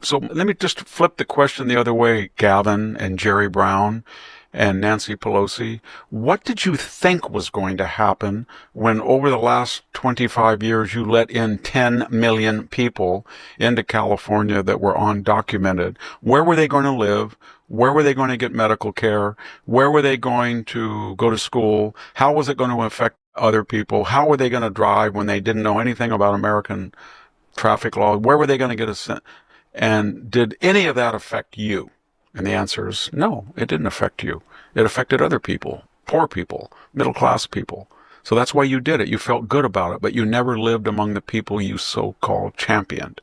So let me just flip the question the other way, Gavin and Jerry Brown and Nancy Pelosi. What did you think was going to happen when over the last 25 years you let in 10 million people into California that were undocumented? Where were they going to live? Where were they going to get medical care? Where were they going to go to school? How was it going to affect other people? How were they going to drive when they didn't know anything about American traffic law? Where were they going to get a... And did any of that affect you? And the answer is no, it didn't affect you. It affected other people, poor people, middle-class people. So that's why you did it. You felt good about it, but you never lived among the people you so-called championed.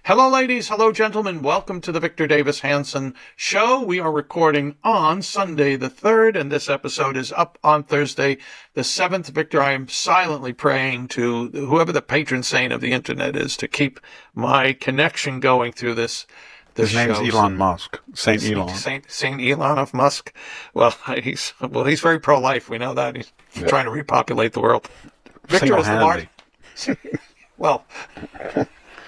Hello, ladies. Hello, gentlemen. Welcome to the Victor Davis Hanson Show. We are recording on Sunday the 3rd, and this episode is up on Thursday the 7th. Victor, I am silently praying to whoever the patron saint of the internet is to keep my connection going through this His name's show. Elon Musk. Saint Elon. Saint Elon of Musk. Well, he's very pro-life. We know that. He's trying to repopulate the world. Victor is the Martin. Well...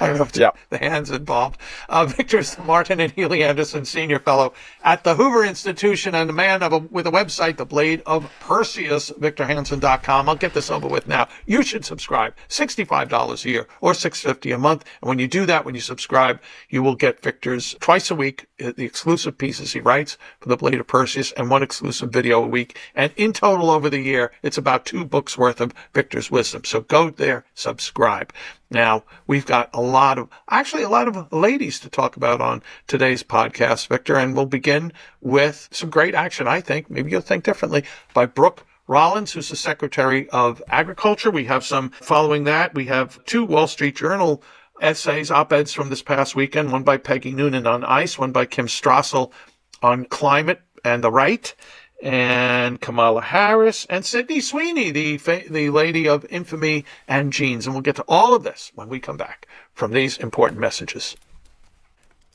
I don't know if the hands involved. Victor is the Martin and Healy Anderson Senior Fellow at the Hoover Institution and the man with a website, The Blade of Perseus, VictorHanson.com. I'll get this over with now. You should subscribe. $65 a year or $6.50 a month. And when you do that, when you subscribe, you will get Victor's twice a week, the exclusive pieces he writes for The Blade of Perseus and one exclusive video a week. And in total over the year, it's about 2 books worth of Victor's wisdom. So go there, subscribe. Now, we've got a lot of ladies to talk about on today's podcast, Victor, and we'll begin with some great action, I think, maybe you'll think differently, by Brooke Rollins, who's the Secretary of Agriculture. We have some following that. We have 2 Wall Street Journal essays, op-eds from this past weekend, one by Peggy Noonan on ICE, one by Kim Strassel on climate and the right, and Kamala Harris, and Sydney Sweeney, the lady of infamy and jeans. And we'll get to all of this when we come back from these important messages.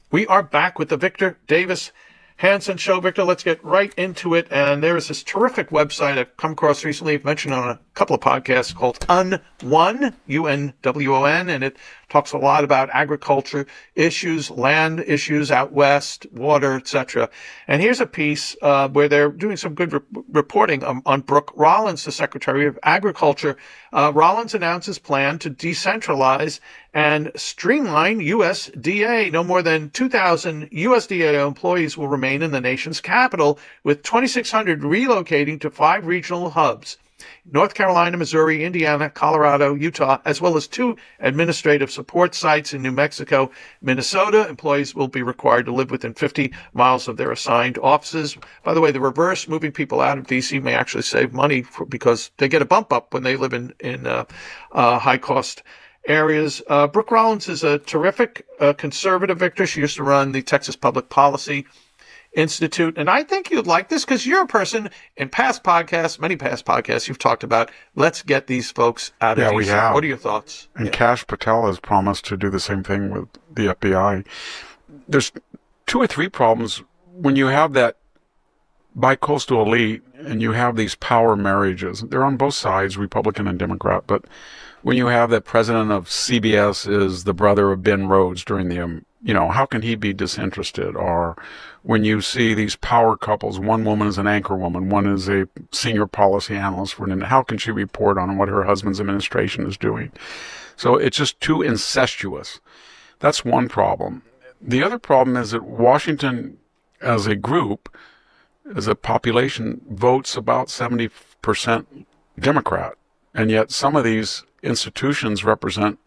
We are back with the Victor Davis Hanson Show. Victor, let's get right into it. And there is this terrific website I've come across recently, I've mentioned on a couple of podcasts, called UNWON, UNWON, and it talks a lot about agriculture issues, land issues out west, water, etc. And here's a piece where they're doing some good reporting on Brooke Rollins, the Secretary of Agriculture. Rollins announces plan to decentralize and streamline USDA. No more than 2,000 USDA employees will remain in the nation's capital, with 2,600 relocating to 5 regional hubs: North Carolina, Missouri, Indiana, Colorado, Utah, as well as 2 administrative support sites in New Mexico, Minnesota. Employees will be required to live within 50 miles of their assigned offices. By the way, the reverse, moving people out of D.C. may actually save money because they get a bump up when they live in high-cost areas. Brooke Rollins is a terrific conservative, Victor. She used to run the Texas Public Policy Institute. And I think you'd like this because you're a person in past podcasts, many past podcasts, you've talked about, let's get these folks out of DC. We have. What are your thoughts? And Kash Patel has promised to do the same thing with the FBI. There's 2 or 3 problems when you have that bi-coastal elite and you have these power marriages. They're on both sides, Republican and Democrat, but when you have that president of CBS is the brother of Ben Rhodes during the, how can he be disinterested? Or when you see these power couples, one woman is an anchor woman, one is a senior policy analyst, how can she report on what her husband's administration is doing? So it's just too incestuous. That's one problem. The other problem is that Washington as a group, as a population, votes about 70% Democrat. And yet some of these institutions represent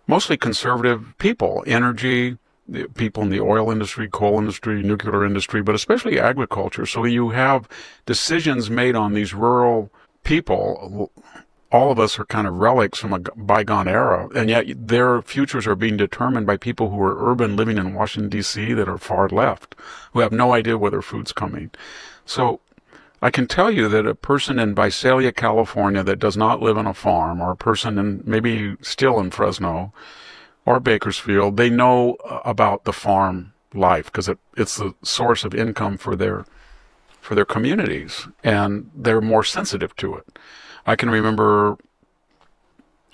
mostly conservative people, energy, the people in the oil industry, coal industry, nuclear industry, but especially agriculture. So you have decisions made on these rural people. All of us are kind of relics from a bygone era, and yet their futures are being determined by people who are urban, living in Washington, D.C., that are far left, who have no idea where their food's coming. So I can tell you that a person in Visalia, California, that does not live on a farm, or a person in maybe still in Fresno or Bakersfield, they know about the farm life because it's the source of income for their for their communities, and they're more sensitive to it. I can remember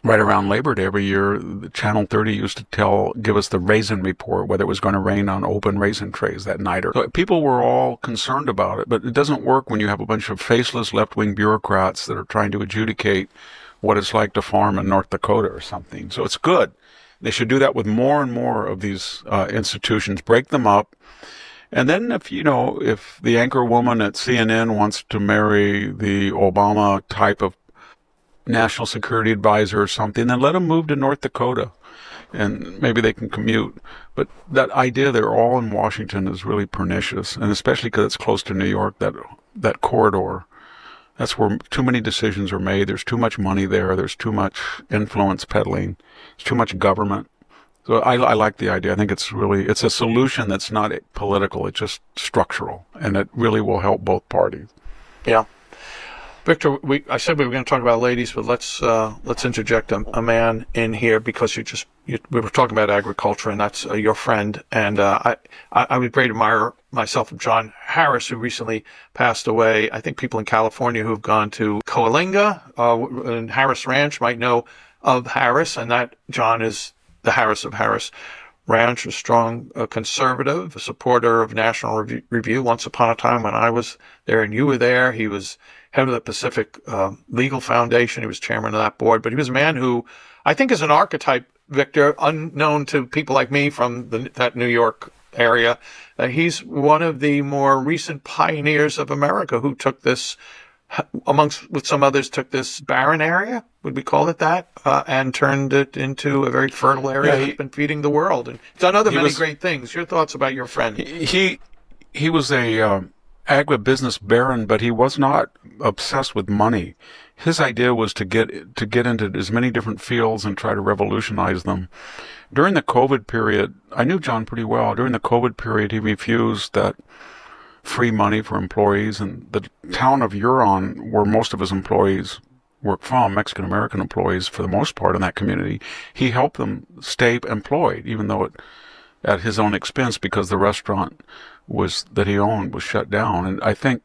right around Labor Day every year, the Channel 30 used to give us the raisin report, whether it was going to rain on open raisin trays that night. So people were all concerned about it, but it doesn't work when you have a bunch of faceless left-wing bureaucrats that are trying to adjudicate what it's like to farm in North Dakota or something. So it's good. They should do that with more and more of these institutions, break them up. And then if the anchor woman at CNN wants to marry the Obama type of national security advisor or something, then let them move to North Dakota and maybe they can commute. But that idea they're all in Washington is really pernicious, and especially because it's close to New York, that corridor. That's where too many decisions are made. There's too much money there. There's too much influence peddling. There's too much government. So I like the idea. I think it's a solution that's not political. It's just structural, and it really will help both parties. Yeah. Victor, I said we were going to talk about ladies, but let's interject a man in here, because we were talking about agriculture, and that's your friend. And I would great admire myself of John Harris, who recently passed away. I think people in California who've gone to Coalinga and Harris Ranch might know of Harris, and that John is the Harris of Harris Ranch, a strong conservative, a supporter of National Review. Once upon a time when I was there and you were there, he was head of the Pacific Legal Foundation. He was chairman of that board. But he was a man who I think is an archetype, Victor, unknown to people like me from that New York area. He's one of the more recent pioneers of America who took this, with some others, took this barren area, would we call it that, and turned it into a very fertile area that's been feeding the world. And he's done many great things. Your thoughts about your friend? He was a agribusiness baron, but he was not obsessed with money. His idea was to get into as many different fields and try to revolutionize them. During the COVID period, I knew John pretty well. During the COVID period, he refused that free money for employees, and the town of Huron, where most of his employees work from, Mexican-American employees for the most part in that community, he helped them stay employed, even though at his own expense, because the restaurant that he owned was shut down. And I think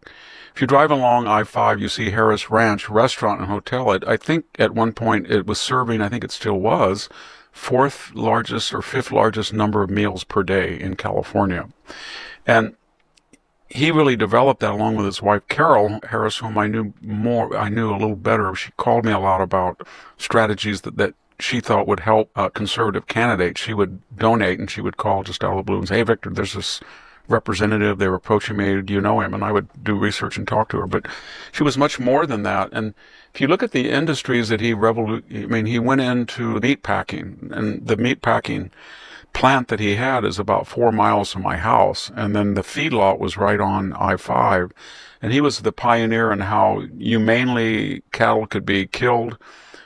if you drive along I-5, you see Harris Ranch Restaurant and Hotel. I think at one point it was serving, I think it still was, fourth largest or fifth largest number of meals per day in California. And he really developed that along with his wife, Carol Harris, whom I knew a little better. She called me a lot about strategies that she thought would help conservative candidates. She would donate, and she would call just out of the blue and say, "Hey, Victor, there's this representative. They were approaching me. Do you know him?" And I would do research and talk to her. But she was much more than that. And if you look at the industries that he went into meat packing, and the meat packing plant that he had is about 4 miles from my house. And then the feedlot was right on I-5. And he was the pioneer in how humanely cattle could be killed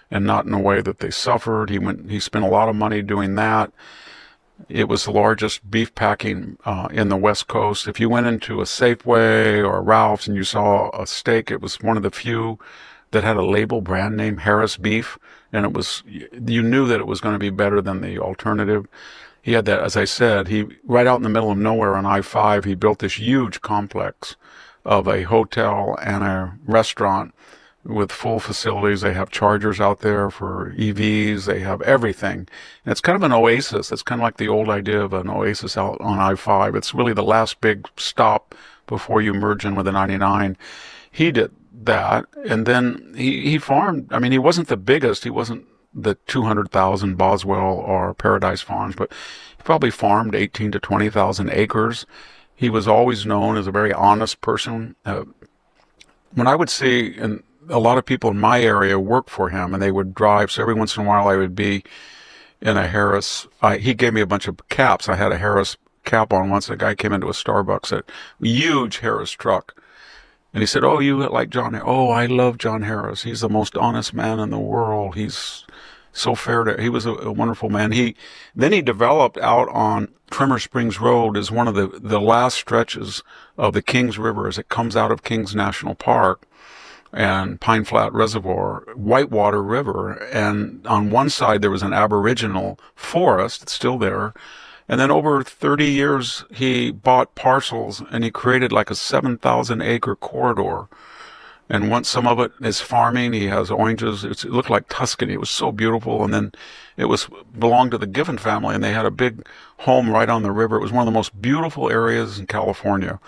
and not in a way that they suffered. He spent a lot of money doing that. It was the largest beef packing in the West Coast. If you went into a Safeway or a Ralph's and you saw a steak, it was one of the few that had a label brand name, Harris Beef, and you knew that it was going to be better than the alternative. He had that, as I said, right out in the middle of nowhere on I-5, he built this huge complex of a hotel and a restaurant with full facilities. They have chargers out there for EVs. They have everything. And it's kind of an oasis. It's kind of like the old idea of an oasis out on I-5. It's really the last big stop before you merge in with the 99. He did that. And then he farmed. I mean, he wasn't the biggest. He wasn't the 200,000 Boswell or Paradise Farms, but he probably farmed 18 to 20,000 acres. He was always known as a very honest person. When I would see, and a lot of people in my area worked for him, and they would drive, so every once in a while I would be in a Harris. He gave me a bunch of caps. I had a Harris cap on once. A guy came into a Starbucks, a huge Harris truck, and he said, "Oh, you like John?" "Oh, I love John Harris. He's the most honest man in the world. He's so fair he was a wonderful man." Then he developed out on Trimmer Springs Road as one of the last stretches of the Kings River as it comes out of Kings National Park and Pine Flat Reservoir, Whitewater River. And on one side there was an Aboriginal forest, it's still there, And then over 30 years, he bought parcels and he created like a 7,000 acre corridor. And once some of it is farming, he has oranges. It looked like Tuscany. It was so beautiful. And then it was belonged to the Giffen family, and they had a big home right on the river. It was one of the most beautiful areas in California.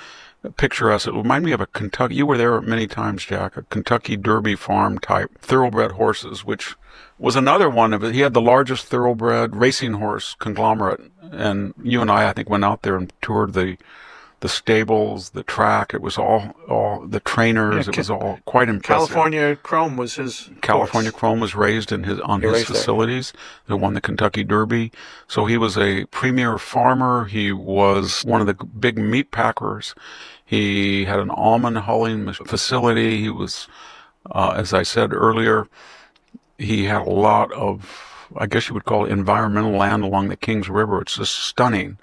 Picturesque. It reminded me of a Kentucky. You were there many times, Jack. A Kentucky Derby farm type thoroughbred horses, which was another one of it. He had the largest thoroughbred racing horse conglomerate. And you and I think, went out there and toured the stables, the track. It was all the trainers. It was all quite impressive. California Chrome was his California horse. Chrome was raised on his facilities. They won the Kentucky Derby. So he was a premier farmer. He was one of the big meat packers. He had an almond hulling facility. He was, as I said earlier, he had a lot of, I guess you would call it, environmental land along the Kings River. It's just stunning.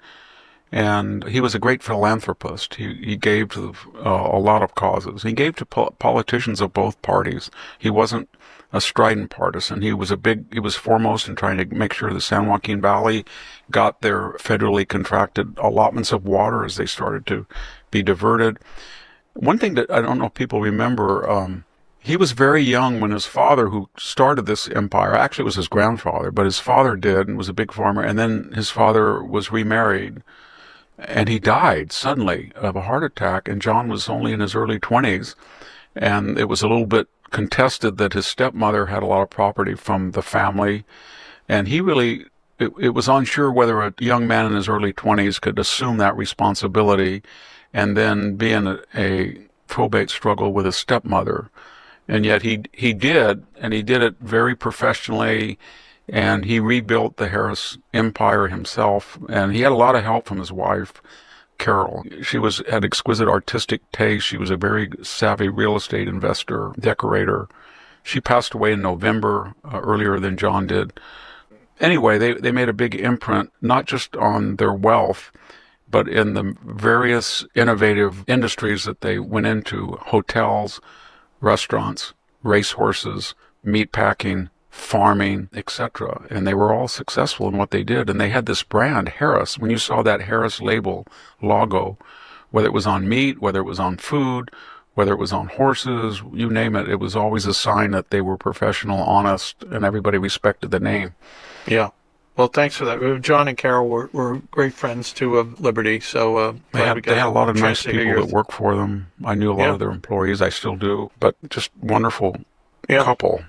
And he was a great philanthropist. He gave to a lot of causes. He gave to politicians of both parties. He wasn't a strident partisan. He was foremost in trying to make sure the San Joaquin Valley got their federally contracted allotments of water as they started to be diverted. One thing that I don't know if people remember, he was very young when his father, who started this empire, actually it was his grandfather, but his father did and was a big farmer, and then his father was remarried. And he died suddenly of a heart attack, and John was only in his early 20s, and it was a little bit contested that his stepmother had a lot of property from the family, and it was unsure whether a young man in his early 20s could assume that responsibility and then be in a probate struggle with his stepmother. And yet he did, and he did it very professionally. And he rebuilt the Harris empire himself, and he had a lot of help from his wife, Carol. She had exquisite artistic taste. She was a very savvy real estate investor, decorator. She passed away in November, earlier than John did. Anyway, they made a big imprint, not just on their wealth, but in the various innovative industries that they went into: hotels, restaurants, racehorses, meatpacking, farming, etc. And they were all successful in what they did. And they had this brand, Harris. When you saw that Harris label logo, whether it was on meat, whether it was on food, whether it was on horses, you name it, it was always a sign that they were professional, honest, and everybody respected the name. Yeah. Well, thanks for that. John and Carol were great friends, too, of Liberty. So they had a lot of nice people that worked for them. I knew a lot of their employees. I still do. But just wonderful couple.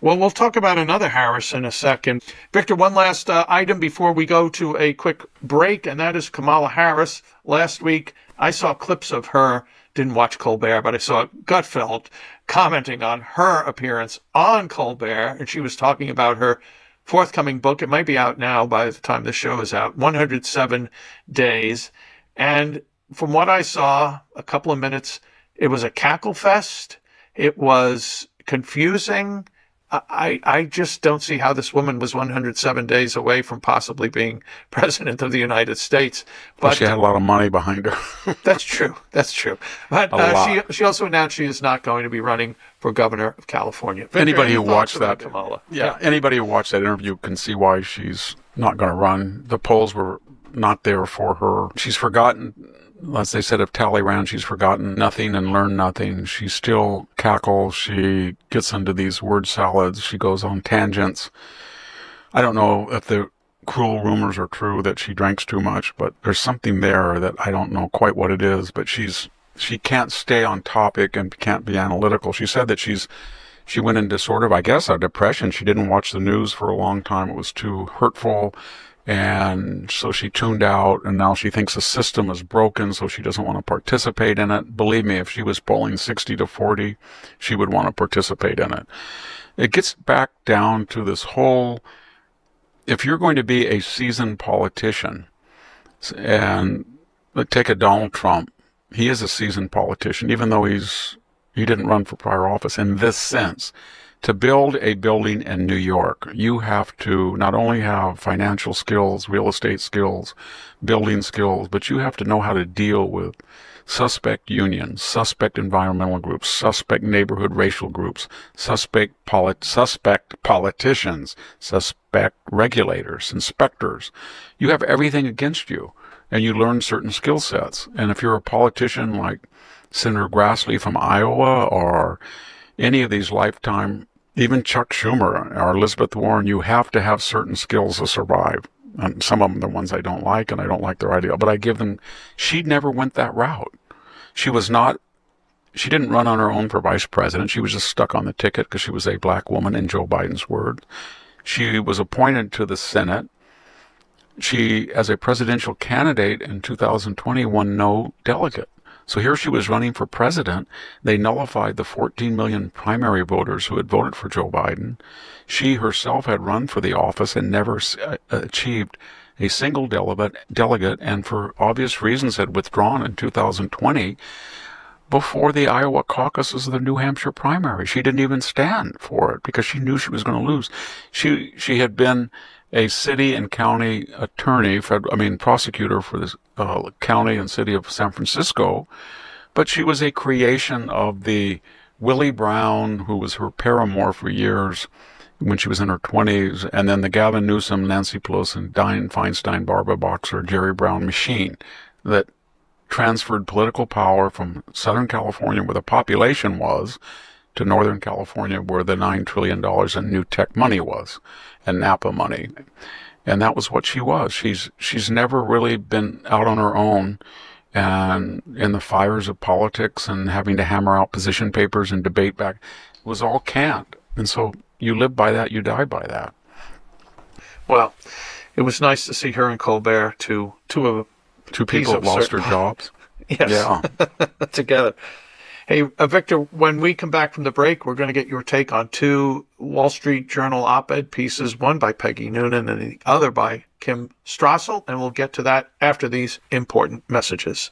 Well, we'll talk about another Harris in a second. Victor, one last item before we go to a quick break, and that is Kamala Harris. Last week, I saw clips of her, didn't watch Colbert, but I saw Gutfeld commenting on her appearance on Colbert, and she was talking about her forthcoming book. It might be out now by the time the show is out, 107 Days. And from what I saw, a couple of minutes, it was a cackle fest. It was confusing. I just don't see how this woman was 107 days away from possibly being president of the United States. But she had a lot of money behind her. That's true. But she also announced she is not going to be running for governor of California. Victor, anybody who watched that, Kamala? Anybody who watched that interview can see why she's not going to run. The polls were not there for her. She's forgotten. As they said of Talleyrand, she's forgotten nothing and learned nothing. She still cackles. She gets into these word salads. She goes on tangents. I don't know if the cruel rumors are true that she drinks too much, but there's something there that I don't know quite what it is. But she can't stay on topic and can't be analytical. She said that she went into sort of, I guess, a depression. She didn't watch the news for a long time. It was too hurtful. And so she tuned out, and now she thinks the system is broken, so she doesn't want to participate in it. Believe me, if she was polling 60-40, she would want to participate in it. It gets back down to this whole, if you're going to be a seasoned politician, and take a Donald Trump, he is a seasoned politician, even though he didn't run for prior office in this sense. To build a building in New York, you have to not only have financial skills, real estate skills, building skills, but you have to know how to deal with suspect unions, suspect environmental groups, suspect neighborhood racial groups, suspect politicians, suspect regulators, inspectors. You have everything against you, and you learn certain skill sets. And if you're a politician like Senator Grassley from Iowa, or any of these lifetime, even Chuck Schumer or Elizabeth Warren, you have to have certain skills to survive. And some of them are the ones I don't like, and I don't like their idea, but I give them. She never went that route. She didn't run on her own for vice president. She was just stuck on the ticket because she was a black woman, in Joe Biden's word. She was appointed to the Senate. She, as a presidential candidate in 2020, won no delegate. So here she was running for president. They nullified the 14 million primary voters who had voted for Joe Biden. She herself had run for the office and never achieved a single delegate, and for obvious reasons had withdrawn in 2020 before the Iowa caucuses of the New Hampshire primary. She didn't even stand for it because she knew she was going to lose. She had been a city and county attorney, prosecutor for this county and city of San Francisco, but she was a creation of the Willie Brown, who was her paramour for years when she was in her 20s, and then the Gavin Newsom, Nancy Pelosi, Dianne Feinstein, Barbara Boxer, Jerry Brown machine that transferred political power from Southern California, where the population was, to Northern California, where the $9 trillion in new tech money was, and Napa money. And that was what she was. She's never really been out on her own and in the fires of politics and having to hammer out position papers and debate back. It was all canned. And so you live by that, you die by that. Well, it was nice to see her and Colbert, two people that lost their jobs. Yes, yeah. Together. Hey, Victor, when we come back from the break, we're going to get your take on two Wall Street Journal op-ed pieces, one by Peggy Noonan and the other by Kim Strassel, and we'll get to that after these important messages.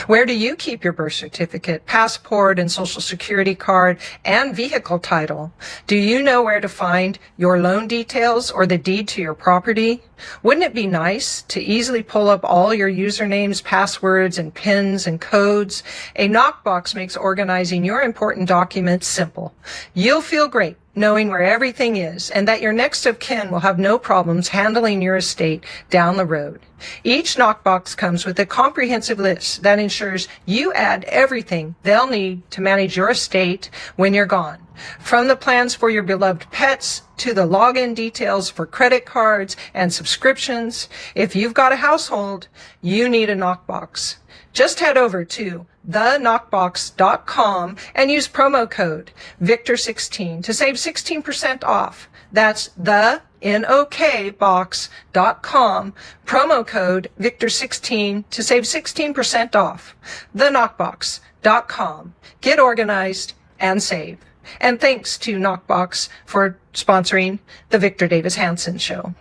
Where do you keep your birth certificate, passport, and social security card, and vehicle title? Do you know where to find your loan details or the deed to your property? Wouldn't it be nice to easily pull up all your usernames, passwords, and PINs and codes? A knockbox makes organizing your important documents simple. You'll feel great knowing where everything is, and that your next of kin will have no problems handling your estate down the road. Each knockbox comes with a comprehensive list that ensures you add everything they'll need to manage your estate when you're gone. From the plans for your beloved pets to the login details for credit cards and subscriptions, if you've got a household, you need a knockbox. Just head over to theknockbox.com and use promo code Victor16 to save 16% off. That's theknockbox.com, promo code Victor16 to save 16% off. Theknockbox.com. Get organized and save. And thanks to Knockbox for sponsoring the Victor Davis Hanson Show.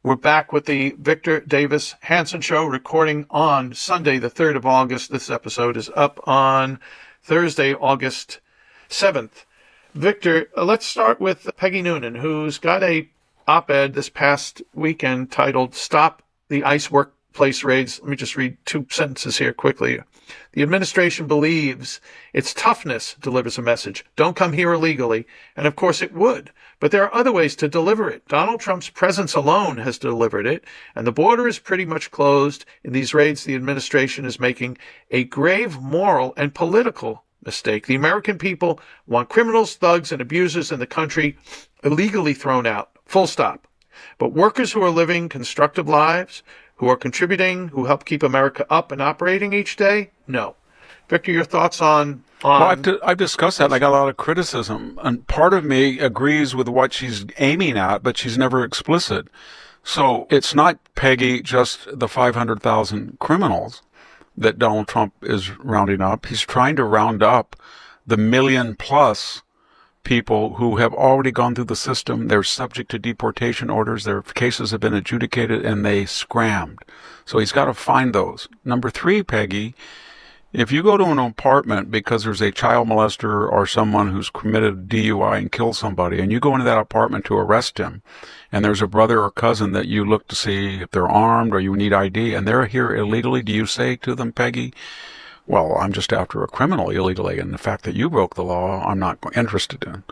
We're back with the Victor Davis Hanson Show, recording on Sunday, the 3rd of August. This episode is up on Thursday, August 7th. Victor, let's start with Peggy Noonan, who's got a op-ed this past weekend titled "Stop the ICE Workplace Raids." Let me just read 2 sentences here quickly. The administration believes its toughness delivers a message. Don't come here illegally. And of course it would. But there are other ways to deliver it. Donald Trump's presence alone has delivered it. And the border is pretty much closed. In these raids, the administration is making a grave moral and political mistake. The American people want criminals, thugs, and abusers in the country illegally thrown out. Full stop. But workers who are living constructive lives, who are contributing, who help keep America up and operating each day? No. Victor, your thoughts on... Well, I've discussed that, and I got a lot of criticism. And part of me agrees with what she's aiming at, but she's never explicit. So it's not, Peggy, just the 500,000 criminals that Donald Trump is rounding up. He's trying to round up the million-plus people who have already gone through the system. They're subject to deportation orders. Their cases have been adjudicated, and they scrammed. So he's got to find those. Number 3, Peggy, if you go to an apartment because there's a child molester or someone who's committed DUI and killed somebody, and you go into that apartment to arrest him, and there's a brother or cousin that you look to see if they're armed or you need ID, and they're here illegally, do you say to them, Peggy, Well, I'm just after a criminal illegally, and the fact that you broke the law, I'm not interested in.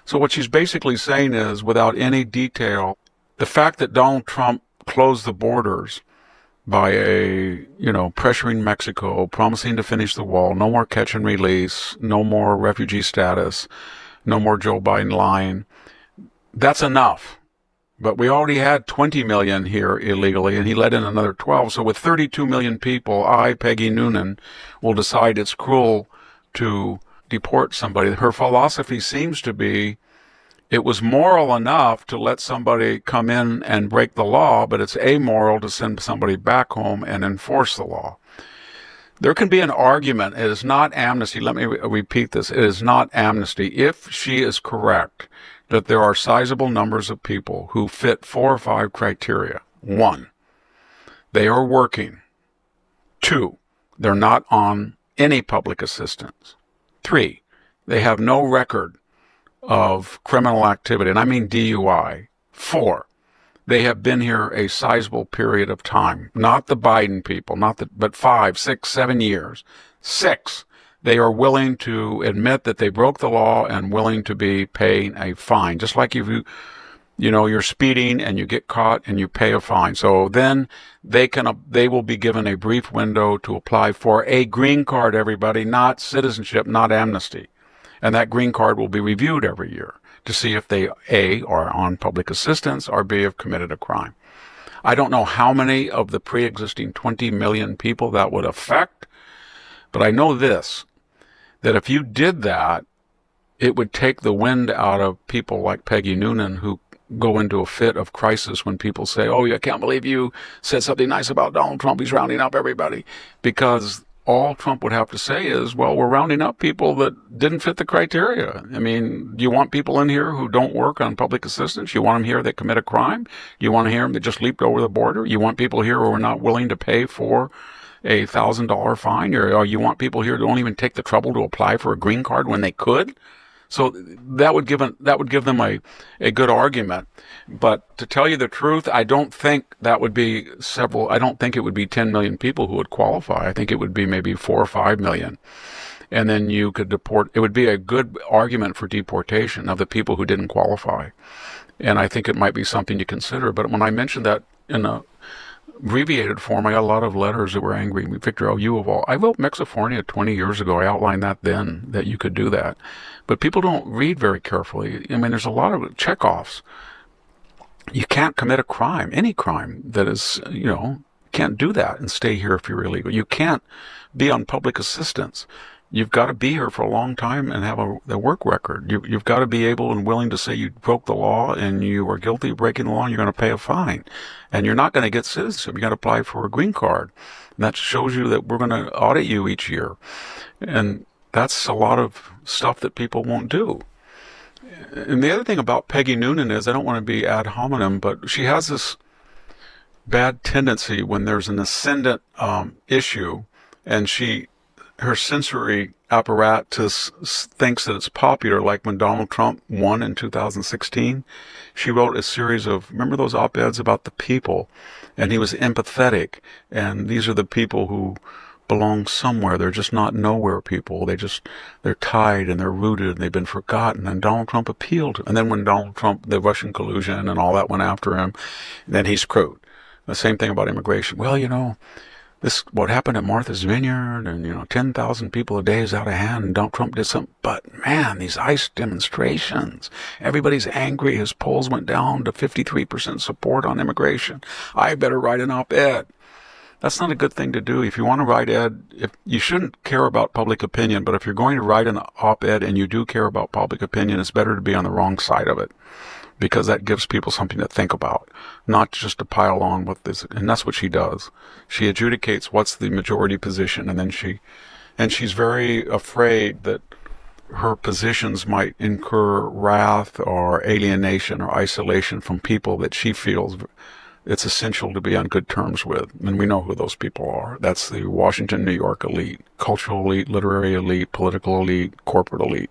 So what she's basically saying is, without any detail, the fact that Donald Trump closed the borders by pressuring Mexico, promising to finish the wall, no more catch and release, no more refugee status, no more Joe Biden lying, that's enough. But we already had 20 million here illegally, and he let in another 12. So with 32 million people, I, Peggy Noonan, will decide it's cruel to deport somebody. Her philosophy seems to be it was moral enough to let somebody come in and break the law, but it's amoral to send somebody back home and enforce the law. There can be an argument. It is not amnesty. Let me repeat this. It is not amnesty. If she is correct that there are sizable numbers of people who fit 4 or 5 criteria. 1, they are working. 2, they're not on any public assistance. 3, they have no record of criminal activity, and I mean DUI. 4, they have been here a sizable period of time. Not the Biden people, but 5, 6, 7 years. 6, they are willing to admit that they broke the law and willing to be paying a fine. Just like if you're speeding and you get caught and you pay a fine. So then they will be given a brief window to apply for a green card, everybody, not citizenship, not amnesty. And that green card will be reviewed every year to see if they, A, are on public assistance, or B, have committed a crime. I don't know how many of the pre-existing 20 million people that would affect, but I know this, that if you did that, it would take the wind out of people like Peggy Noonan, who go into a fit of crisis when people say, oh, I can't believe you said something nice about Donald Trump. He's rounding up everybody. Because all Trump would have to say is, well, we're rounding up people that didn't fit the criteria. I mean, do you want people in here who don't work on public assistance? You want them here that commit a crime? Do you want to hear them that just leaped over the border? You want people here who are not willing to pay for a $1,000 fine? Or you want people here who don't even take the trouble to apply for a green card when they could? So that would give them a good argument. But to tell you the truth, I don't think that would be I don't think it would be 10 million people who would qualify. I think it would be maybe 4 or 5 million. And then you could deport. It would be a good argument for deportation of the people who didn't qualify. And I think it might be something to consider. But when I mentioned that in a abbreviated form, I got a lot of letters that were angry. Victor L. U. of all. I wrote Mexifornia 20 years ago. I outlined that then, that you could do that. But people don't read very carefully. I mean, there's a lot of checkoffs. You can't commit a crime, any crime that is, can't do that and stay here if you're illegal. You can't be on public assistance. You've got to be here for a long time and have a work record. You've got to be able and willing to say you broke the law and you are guilty of breaking the law and you're going to pay a fine. And you're not going to get citizenship. You're going to apply for a green card. And that shows you that we're going to audit you each year. And that's a lot of stuff that people won't do. And the other thing about Peggy Noonan is, I don't want to be ad hominem, but she has this bad tendency when there's an ascendant issue and her sensory apparatus thinks that it's popular, like when Donald Trump won in 2016. She wrote a series of, remember those op-eds about the people? And he was empathetic. And these are the people who belong somewhere. They're just not nowhere people. They're tied and they're rooted and they've been forgotten. And Donald Trump appealed. And then when Donald Trump, the Russian collusion and all that went after him, then he's screwed. The same thing about immigration. Well, what happened at Martha's Vineyard, and 10,000 people a day is out of hand, and Donald Trump did something. But man, these ICE demonstrations, everybody's angry. His polls went down to 53% support on immigration. I better write an op-ed. That's not a good thing to do. If you want to write you shouldn't care about public opinion, but if you're going to write an op-ed and you do care about public opinion, it's better to be on the wrong side of it, because that gives people something to think about, not just to pile on with this. And that's what she does. She adjudicates what's the majority position, and then she's very afraid that her positions might incur wrath or alienation or isolation from people that she feels it's essential to be on good terms with. And we know who those people are. That's the Washington, New York elite, cultural elite, literary elite, political elite, corporate elite.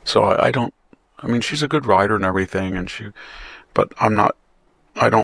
So she's a good writer and everything, but I don't